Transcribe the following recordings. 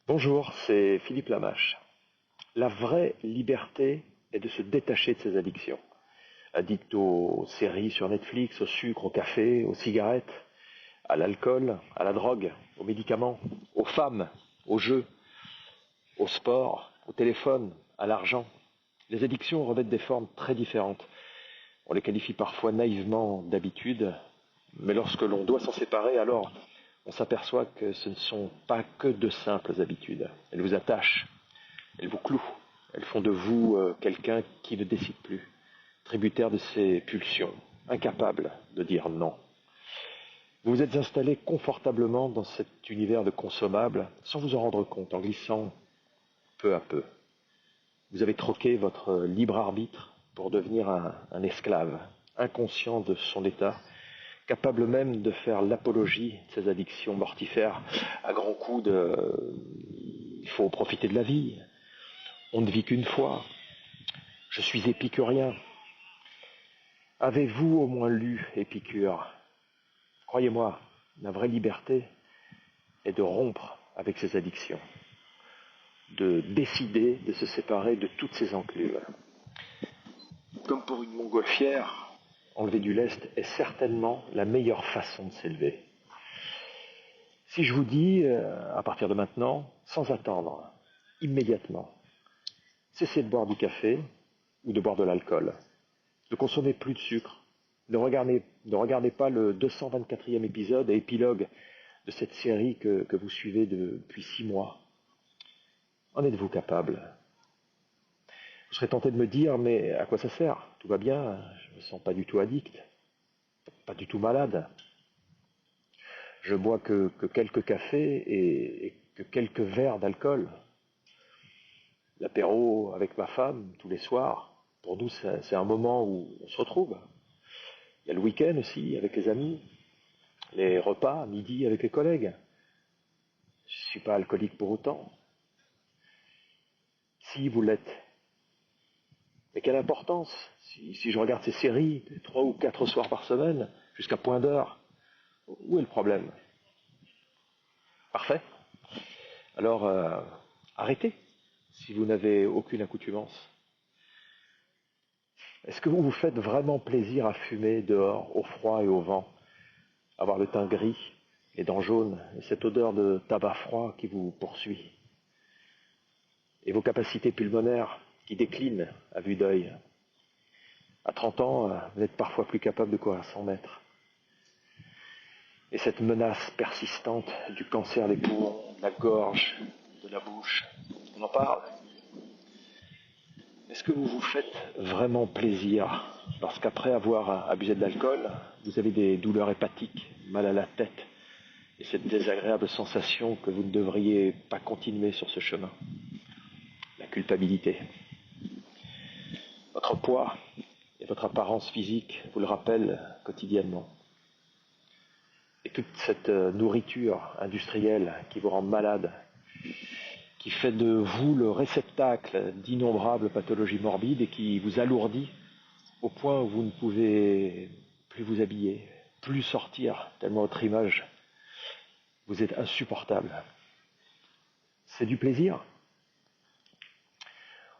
Bonjour, c'est Philippe Lamache. La vraie liberté est de se détacher de ses addictions. Addict aux séries sur Netflix, au sucre, au café, aux cigarettes, à l'alcool, à la drogue, aux médicaments, aux femmes, aux jeux, au sport, au téléphone, à l'argent. Les addictions revêtent des formes très différentes. On les qualifie parfois naïvement d'habitudes, mais lorsque l'on doit s'en séparer, alors on s'aperçoit que ce ne sont pas que de simples habitudes. Elles vous attachent, elles vous clouent, elles font de vous quelqu'un qui ne décide plus, tributaire de ses pulsions, incapable de dire non. Vous vous êtes installé confortablement dans cet univers de consommables sans vous en rendre compte, en glissant peu à peu. Vous avez troqué votre libre arbitre pour devenir un esclave, inconscient de son état, capable même de faire l'apologie de ses addictions mortifères à grands coups de il faut profiter de la vie, on ne vit qu'une fois, je suis épicurien. Avez-vous au moins lu Épicure? Croyez-moi, la vraie liberté est de rompre avec ses addictions, de décider de se séparer de toutes ces enclumes. Comme pour une montgolfière, enlever du lest est certainement la meilleure façon de s'élever. Si je vous dis, à partir de maintenant, sans attendre, immédiatement, cessez de boire du café ou de boire de l'alcool, ne consommez plus de sucre, ne regardez pas le 224e épisode et épilogue de cette série que vous suivez depuis 6 mois. En êtes-vous capable? Vous serez tenté de me dire, mais à quoi ça sert? Tout va bien, je ne me sens pas du tout addict, pas du tout malade. Je bois que quelques cafés et que quelques verres d'alcool. L'apéro avec ma femme, tous les soirs, pour nous, c'est un moment où on se retrouve. Il y a le week-end aussi, avec les amis, les repas à midi avec les collègues. Je ne suis pas alcoolique pour autant. Si vous l'êtes. Mais quelle importance si je regarde ces séries 3 ou 4 soirs par semaine, jusqu'à point d'heure, où est le problème? Parfait. Alors, arrêtez, si vous n'avez aucune accoutumance. Est-ce que vous vous faites vraiment plaisir à fumer dehors, au froid et au vent, avoir le teint gris, les dents jaunes, et cette odeur de tabac froid qui vous poursuit, et vos capacités pulmonaires qui déclinent à vue d'œil? À 30 ans, vous êtes parfois plus capable de courir 100 mètres. Et cette menace persistante du cancer des poumons, de la gorge, de la bouche, on en parle? Est-ce que vous vous faites vraiment plaisir lorsqu'après avoir abusé de l'alcool, vous avez des douleurs hépatiques, mal à la tête, et cette désagréable sensation que vous ne devriez pas continuer sur ce chemin? La culpabilité. Votre poids et votre apparence physique vous le rappellent quotidiennement. Et toute cette nourriture industrielle qui vous rend malade, qui fait de vous le réceptacle d'innombrables pathologies morbides et qui vous alourdit au point où vous ne pouvez plus vous habiller, plus sortir, tellement votre image vous est insupportable. C'est du plaisir.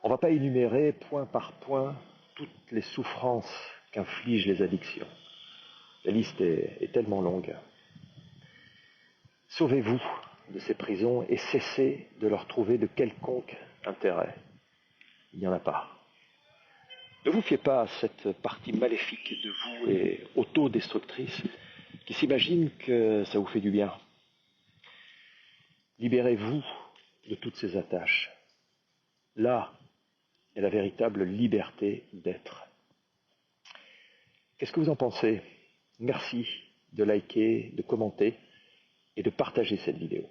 On ne va pas énumérer point par point toutes les souffrances qu'infligent les addictions. La liste est tellement longue. Sauvez-vous de ces prisons et cessez de leur trouver de quelconque intérêt. Il n'y en a pas. Ne vous fiez pas à cette partie maléfique de vous et autodestructrice qui s'imagine que ça vous fait du bien. Libérez-vous de toutes ces attaches. Là est la véritable liberté d'être. Qu'est-ce que vous en pensez? Merci de liker, de commenter et de partager cette vidéo.